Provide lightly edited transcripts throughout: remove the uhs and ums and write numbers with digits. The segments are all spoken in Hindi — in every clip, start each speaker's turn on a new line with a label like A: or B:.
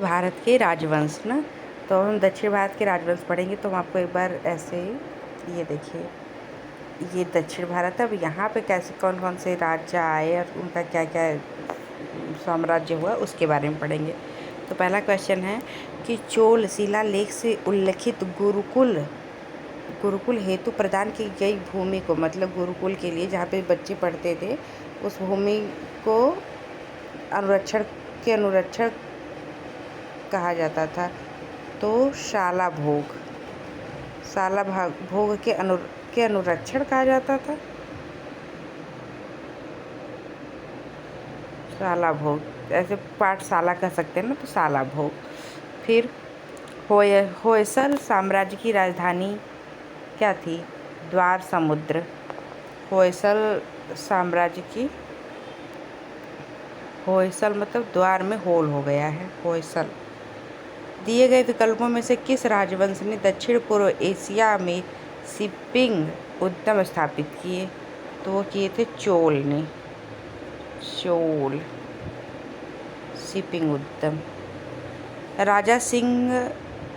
A: भारत के राजवंश ना, तो हम दक्षिण भारत के राजवंश पढ़ेंगे। तो हम आपको एक बार ऐसे ये देखिए, ये दक्षिण भारत है। अब यहाँ पे कैसे कौन कौन से राजा आए और उनका क्या क्या साम्राज्य हुआ उसके बारे में पढ़ेंगे। तो पहला क्वेश्चन है कि चोल शिलालेख से उल्लिखित गुरुकुल हेतु प्रदान की गई भूमि को, मतलब गुरुकुल के लिए जहाँ पे बच्चे पढ़ते थे उस भूमि को अनुरक्षण कहा जाता था। तो शाला भोग के अनुरक्षण कहा जाता था। शाला भोग, ऐसे पाठशाला कह सकते हैं ना, तो शाला भोग। फिर होयसल साम्राज्य की राजधानी क्या थी? द्वार समुद्र। होयसल साम्राज्य की, होयसल मतलब द्वार में होल हो गया है, होयसल। दिए गए विकल्पों में से किस राजवंश ने दक्षिण पूर्व एशिया में शिपिंग उद्यम स्थापित किए? तो वो किए थे चोल ने। चोल शिपिंग उद्यम। राजा सिंह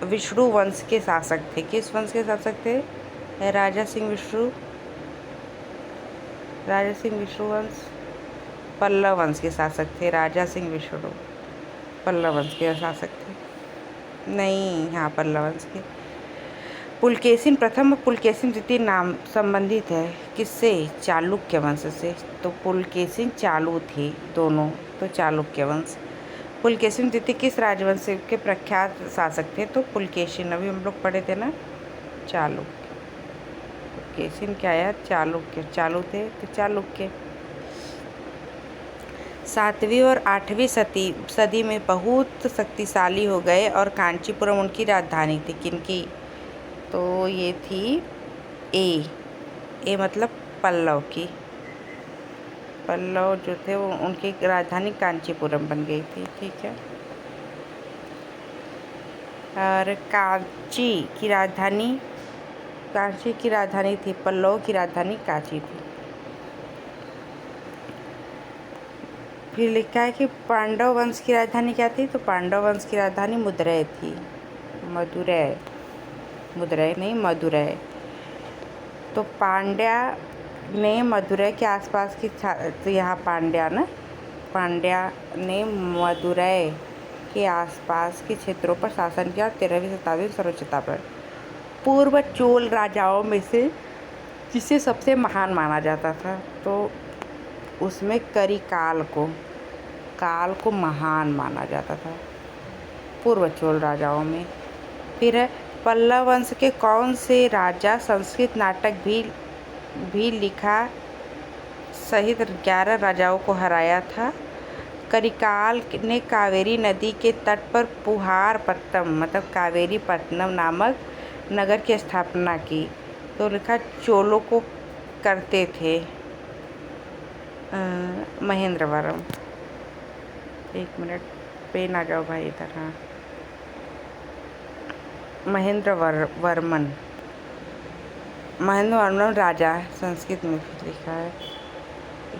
A: विष्णु वंश के शासक थे। किस वंश के शासक थे? राजा सिंह विष्णु वंश पल्लव वंश के शासक थे। राजा सिंह विष्णु पल्लव वंश के शासक थे। नहीं, हाँ, पल्लव वंश के। पुलकेशिन प्रथम और पुलकेशिन द्वितीय नाम संबंधित है किससे? चालुक्य वंश से। तो पुलकेशिन चालू थे दोनों, तो चालुक्य वंश। पुलकेशिन द्वितीय किस राजवंश के प्रख्यात शासक थे? तो पुलकेशिन, अभी हम लोग पढ़े थे ना, चालुक्य। पुलकेशिन क्या आया? चालुक्य, चालू थे तो चालुक्य। 7वीं और 8वीं सदी में बहुत शक्तिशाली हो गए और कांचीपुरम उनकी राजधानी थी। किनकी? तो ये थी ए मतलब पल्लव की। पल्लव जो थे वो उनकी राजधानी कांचीपुरम बन गई थी। ठीक है। और कांची की राजधानी थी, पल्लव की राजधानी कांची थी। फिर लिखा है कि पांडव वंश की राजधानी क्या थी? तो पांडव वंश की राजधानी मदुरै थी। मदुरै नहीं, मदुरै। तो पांड्या ने मदुरै के आसपास की, तो यहाँ पांड्या ने मदुरै के आसपास के क्षेत्रों पर शासन किया। 13वीं शताब्दी सर्वोच्चता पर। पूर्व चोल राजाओं में से जिसे सबसे महान माना जाता था, तो उसमें काल को महान माना जाता था पूर्व चोल राजाओं में। फिर है पल्लव वंश के कौन से राजा संस्कृत नाटक भी लिखा सहित 11 राजाओं को हराया था? करिकाल ने कावेरी नदी के तट पर पुहारपट्टम मतलब कावेरीपट्टनम नामक नगर की स्थापना की। तो लिखा चोलों को करते थे महेंद्रवरम। एक मिनट, पे ना जाओ भाई इधर। हाँ, महेंद्रवर्मन राजा, संस्कृत में लिखा है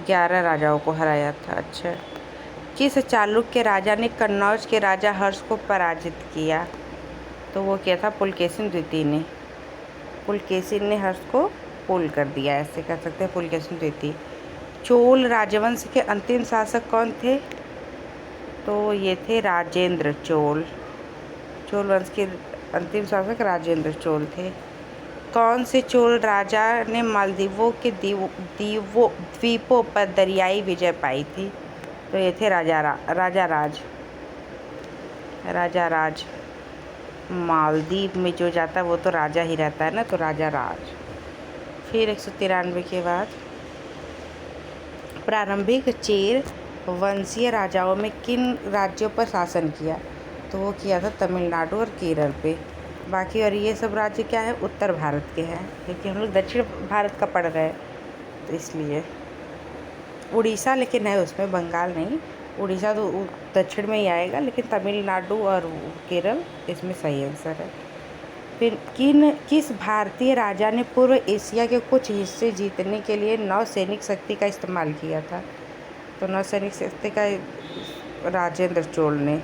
A: 11 राजाओं को हराया था। अच्छा, किस चालुक्य राजा ने कन्नौज के राजा हर्ष को पराजित किया? तो वो क्या था? पुलकेशिन द्वितीय ने। पुलकेशिन ने हर्ष को पुल कर दिया, ऐसे कह सकते हैं, पुलकेशिन द्वितीय। चोल राजवंश के अंतिम शासक कौन थे? तो ये थे राजेंद्र चोल। चोल वंश के अंतिम शासक राजेंद्र चोल थे। कौन से चोल राजा ने मालदीवों के द्वीपों पर दरियाई विजय पाई थी? तो ये थे राजा राज। मालदीव में जो जाता है वो तो राजा ही रहता है ना, तो राजा राज। फिर 193 के बाद प्रारंभिक चेर वंशीय राजाओं में किन राज्यों पर शासन किया? तो वो किया था तमिलनाडु और केरल पे। बाकी और ये सब राज्य क्या है? उत्तर भारत के हैं, क्योंकि हम लोग दक्षिण भारत का पढ़ रहे हैं, तो इसलिए। उड़ीसा लेकिन है उसमें, बंगाल नहीं। उड़ीसा तो दक्षिण में ही आएगा, लेकिन तमिलनाडु और केरल इसमें सही आंसर है। फिर किस भारतीय राजा ने पूर्व एशिया के कुछ हिस्से जीतने के लिए नौसैनिक शक्ति का इस्तेमाल किया था? तो नौसैनिक शक्ति का राजेंद्र चोल ने।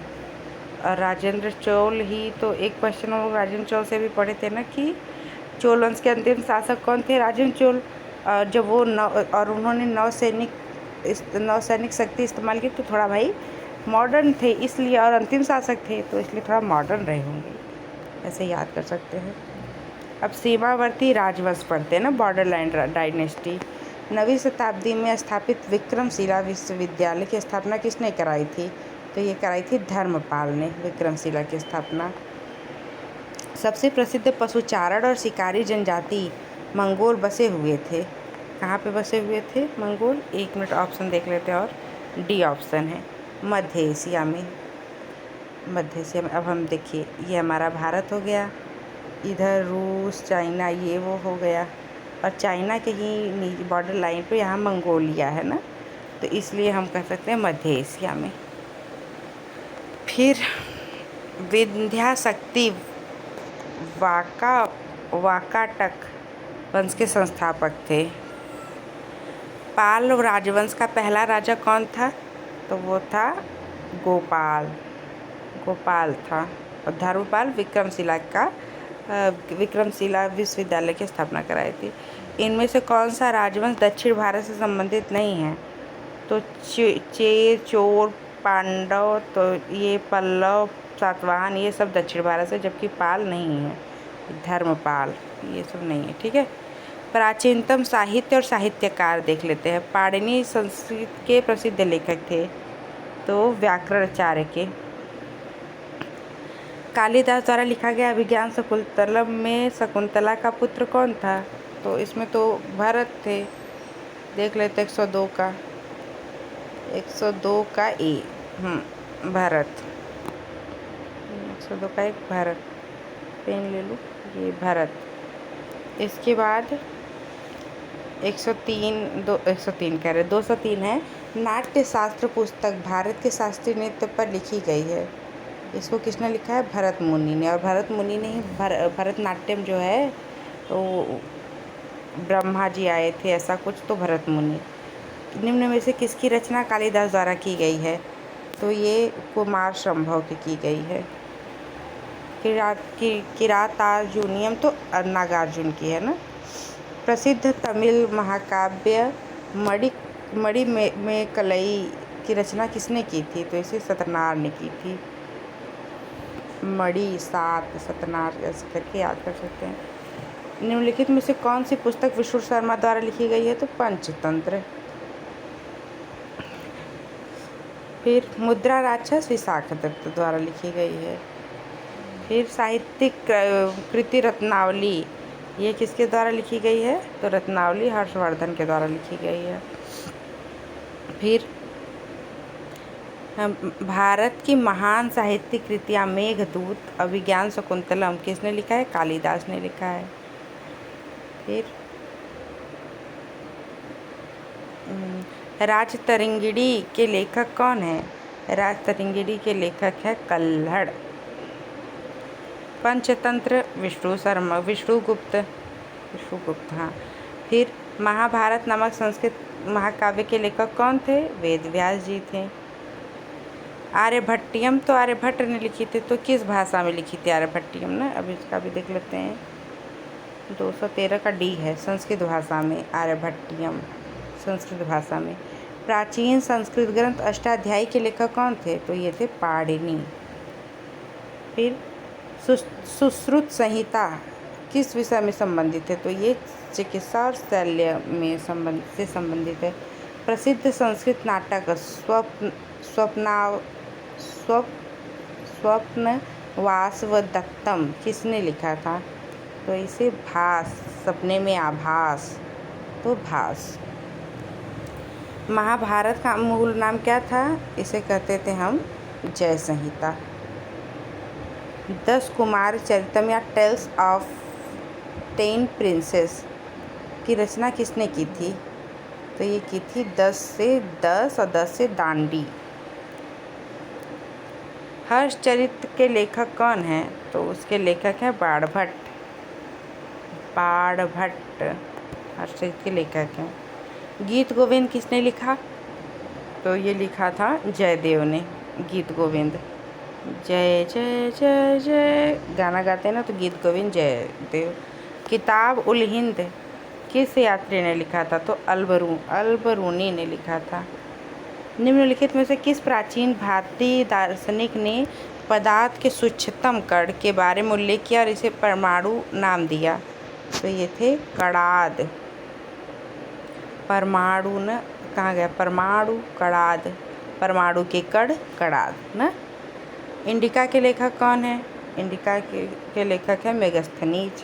A: राजेंद्र चोल ही तो एक क्वेश्चन हम लोग राजेंद्र चोल से भी पढ़े थे ना कि चोल वंश के अंतिम शासक कौन थे? राजेंद्र चोल। जब वो और उन्होंने नौसैनिक शक्ति इस्तेमाल की तो थोड़ा भाई मॉडर्न थे इसलिए, और अंतिम शासक थे तो इसलिए थोड़ा मॉडर्न रहे होंगे, ऐसे याद कर सकते हैं। अब सीमावर्ती राजवंश पढ़ते हैं ना, बॉर्डर लाइन डायनेस्टी। 9वीं शताब्दी में स्थापित विक्रमशिला विश्वविद्यालय की स्थापना किसने कराई थी? तो ये कराई थी धर्मपाल ने, विक्रमशिला की स्थापना। सबसे प्रसिद्ध पशुचारण और शिकारी जनजाति मंगोल बसे हुए थे। कहाँ पे बसे हुए थे मंगोल? 1 मिनट ऑप्शन देख लेते हैं, और डी ऑप्शन है मध्य एशिया में। मध्य एशिया में। अब हम देखिए, ये हमारा भारत हो गया, इधर रूस चाइना ये वो हो गया, और चाइना के ही बॉर्डर लाइन पे यहाँ मंगोलिया है ना, तो इसलिए हम कह सकते हैं मध्य एशिया में। फिर विंध्याशक्ति वाकाटक वंश के संस्थापक थे। पाल राजवंश का पहला राजा कौन था? तो वो था गोपाल था। और धर्मपाल विक्रमशिला विश्वविद्यालय की स्थापना कराई थी। इनमें से कौन सा राजवंश दक्षिण भारत से संबंधित नहीं है? तो चोर, पांडव, तो ये पल्लव, सातवाहन, ये सब दक्षिण भारत से, जबकि पाल नहीं है, धर्मपाल ये सब नहीं है। ठीक है। प्राचीनतम साहित्य और साहित्यकार देख लेते हैं। पाणिनि संस्कृत के प्रसिद्ध लेखक थे, तो व्याकरणाचार्य के। कालिदास द्वारा लिखा गया अभिज्ञान शकुंतलम में शकुंतला का पुत्र कौन था? तो इसमें तो भरत थे। देख लेते 102 का ए, भरत। 102 का एक भरत, पेन ले लो, ये भरत। इसके बाद 203 है। नाट्य शास्त्र पुस्तक भारत के शास्त्रीय नृत्य पर लिखी गई है। इसको किसने लिखा है? भरत मुनि ने। और भरत मुनि ने ही भरतनाट्यम जो है तो ब्रह्मा जी आए थे, ऐसा कुछ, तो भरत मुनि। निम्न में से किसकी रचना कालिदास द्वारा की गई है? तो ये कुमार संभव की गई है। किरातार्जुनीयम तो नागार्जुन की है ना। प्रसिद्ध तमिल महाकाव्य मणि में कलई की रचना किसने की थी? तो इसे सतनार ने की थी। मणि, सात, सतनार ऐसे करके याद कर सकते हैं। निम्नलिखित में से कौन सी पुस्तक विष्णु शर्मा द्वारा लिखी गई है? तो पंचतंत्र। फिर मुद्रा राक्षस विशाख दत्त द्वारा लिखी गई है। फिर साहित्यिक कृति रत्नावली, ये किसके द्वारा लिखी गई है? तो रत्नावली हर्षवर्धन के द्वारा लिखी गई है। फिर भारत की महान साहित्यिक कृतियाँ मेघदूत, अभिज्ञान शकुंतलम किसने लिखा है? कालिदास ने लिखा है। फिर राजतरंगिणी के लेखक कौन है? राजतरंगिणी के लेखक है कल्हड़। पंचतंत्र विष्णुगुप्त, हाँ। फिर महाभारत नामक संस्कृत महाकाव्य के लेखक कौन थे? वेदव्यास जी थे। आर्यभट्टियम तो आर्यभट्ट ने लिखी थी, तो किस भाषा में लिखी थी आर्यभट्टियम ना? अभी इसका भी देख लेते हैं। 213 का डी है, संस्कृत भाषा में आर्यभट्टियम, संस्कृत भाषा में। प्राचीन संस्कृत ग्रंथ अष्टाध्यायी के लेखक कौन थे? तो ये थे पाणिनि। फिर सुश्रुत संहिता किस विषय में संबंधित है? तो ये चिकित्सा और शल्य में संबंधित है। प्रसिद्ध संस्कृत नाटक स्वप्नवासवदत्तम किसने लिखा था? तो इसे भास, सपने में आभास, तो भास। महाभारत का मूल नाम क्या था? इसे कहते थे हम जय संहिता। 10 कुमार चरितम या टेल्स ऑफ 10 प्रिंसेस की रचना किसने की थी? तो ये की थी 10 और 10 से दांडी। हर्षचरित के लेखक कौन हैं? तो उसके लेखक हैं बाणभट्ट। हर्षचरित के लेखक हैं। गीत गोविंद किसने लिखा? तो ये लिखा था जयदेव ने, गीत गोविंद। जय जय जय जय गाना गाते हैं ना तो गीत गोविंद जय देव। किताब उल हिंद किस यात्री ने लिखा था? तो अलबरूनी ने लिखा था। निम्नलिखित में से किस प्राचीन भारतीय दार्शनिक ने पदार्थ के सूक्ष्मतम कण के बारे में उल्लेख किया और इसे परमाणु नाम दिया? तो ये थे कणाद। परमाणु न कहाँ गया? परमाणु, कणाद, परमाणु के कण, कणाद न। इंडिका के लेखक कौन है? इंडिका के लेखक है मेगास्थनीज।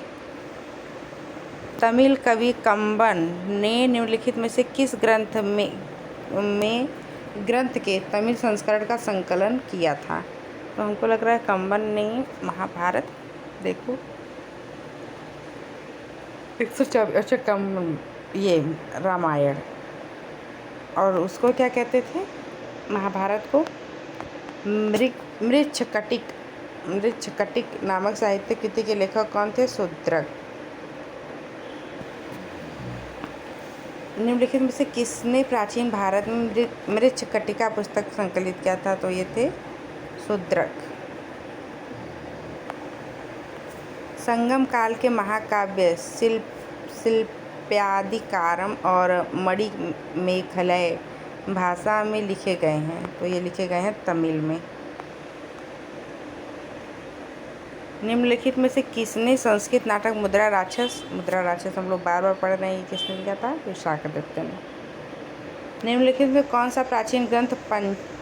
A: तमिल कवि कंबन ने निम्नलिखित में से किस ग्रंथ के तमिल संस्करण का संकलन किया था? तो हमको लग रहा है कंबन ने महाभारत। देखो 124। अच्छा कम ये रामायण। और उसको क्या कहते थे? महाभारत को मृच्छकटिक नामक साहित्य कृति के लेखक कौन थे? शूद्रक। निम्नलिखित में से किसने प्राचीन भारत में मृच्छकटिका पुस्तक संकलित किया था? तो ये थे शूद्रक। संगम काल के महाकाव्य शिल्प्यादिकारम और मणिमेखलय भाषा में लिखे गए हैं। तो ये लिखे गए हैं तमिल में। निम्नलिखित में से किसने संस्कृत नाटक मुद्रा राक्षस हम लोग बार बार पढ़ रहे हैं, ये किसने लिखा था? विशाखदत्त ने। निम्नलिखित में कौन सा प्राचीन ग्रंथ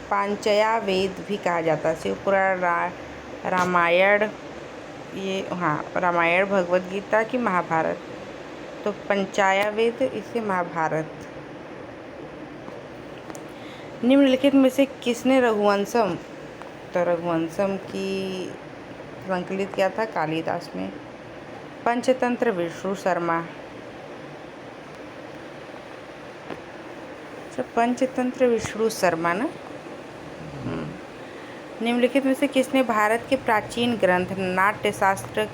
A: पांचया वेद भी कहा जाता है? शिवपुराण, रामायण, ये हाँ रामायण, भगवद गीता की महाभारत? तो पंचाया वेद, इसे महाभारत। निम्नलिखित में से किसने रघुवंशम? तो रघुवंशम की संकलित किया था कालिदास में। पंचतंत्र विष्णु शर्मा। पंचतंत्र विष्णु शर्मा ना। निम्नलिखित में से किसने भारत के प्राचीन ग्रंथ नाट्यशास्त्र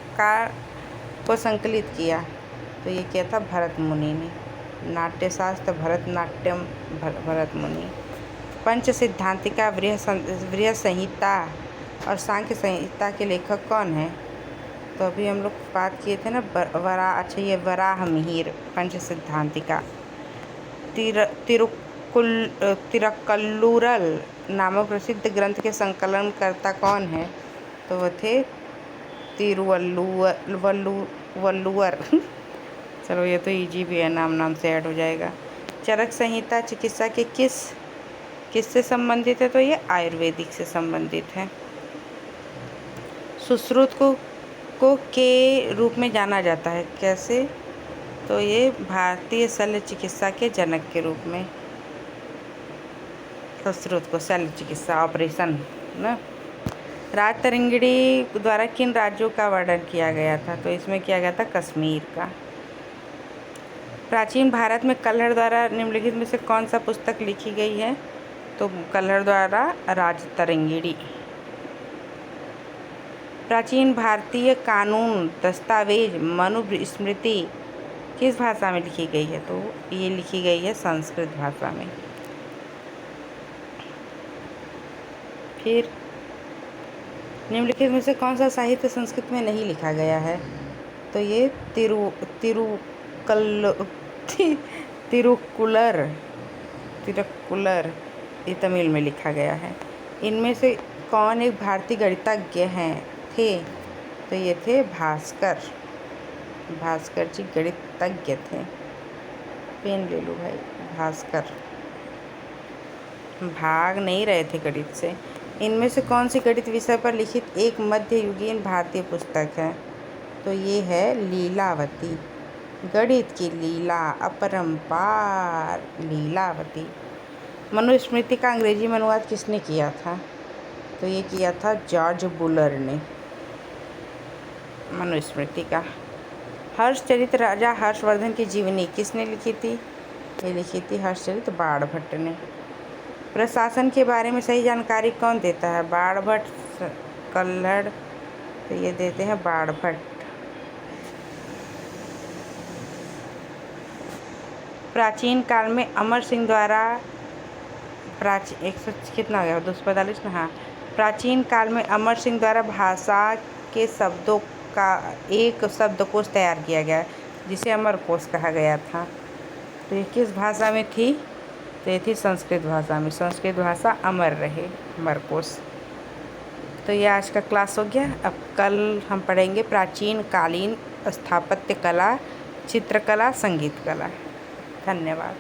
A: को संकलित किया? तो ये किया था भरत मुनि ने। नाट्यशास्त्र भरतनाट्यम भरत मुनि। पंच सिद्धांतिका बृहत संहिता और सांख्य संहिता के लेखक कौन है? तो अभी हम लोग बात किए थे ना ये वराह मिहिर। पंच सिद्धांतिका। तिरुक्कल्लूरल नामक प्रसिद्ध ग्रंथ के संकलनकर्ता कौन है? तो वो थे तिरुवल्लुवर। चलो ये तो इजी भी है, नाम से ऐड हो जाएगा। चरक संहिता चिकित्सा के किससे संबंधित है? तो ये आयुर्वेदिक से संबंधित है। सुश्रुत को के रूप में जाना जाता है, कैसे? तो ये भारतीय शल्य चिकित्सा के जनक के रूप में सुश्रुत को शल्य चिकित्सा ऑपरेशन ना। राज तरंगिणी द्वारा किन राज्यों का वर्णन किया गया था? तो इसमें किया गया था कश्मीर का। प्राचीन भारत में कल्हड़ द्वारा निम्नलिखित में से कौन सा पुस्तक लिखी गई है? तो कल्हड़ द्वारा राज तरंगिणी। प्राचीन भारतीय कानून दस्तावेज मनुस्मृति किस भाषा में लिखी गई है? तो ये लिखी गई है संस्कृत भाषा में। फिर निम्नलिखित में से कौन सा साहित्य संस्कृत में नहीं लिखा गया है? तो ये तिरुक्कुलर ये तमिल में लिखा गया है। इनमें से कौन एक भारतीय गणितज्ञ थे? तो ये थे भास्कर जी गणितज्ञ थे। पेन ले लो भाई। भास्कर भाग नहीं रहे थे गणित से। इनमें से कौन सी गणित विषय पर लिखित एक मध्ययुगीन भारतीय पुस्तक है? तो ये है लीलावती। गणित की लीला अपरंपार लीलावती। मनुस्मृति का अंग्रेजी में अनुवाद किसने किया था? तो ये किया था जॉर्ज बुलर ने मनुस्मृति का। हर्षचरित राजा हर्षवर्धन की जीवनी किसने लिखी थी? ये लिखी थी हर्षचरित बाणभट्ट ने। प्रशासन के बारे में सही जानकारी कौन देता है? बाणभट्ट, कल्हड़? तो ये देते हैं बाणभट्ट। प्राचीन काल में अमर सिंह द्वारा कितना हो गया? 245 ना। हाँ, प्राचीन काल में अमर सिंह द्वारा भाषा के शब्दों का एक शब्दकोश तैयार किया गया, जिसे अमरकोश कहा गया था। तो ये किस भाषा में थी? तो ये थी संस्कृत भाषा में। संस्कृत भाषा अमर रहे, अमरकोश। तो ये आज का क्लास हो गया। अब कल हम पढ़ेंगे प्राचीन कालीन स्थापत्य कला, चित्रकला, संगीत कला। धन्यवाद।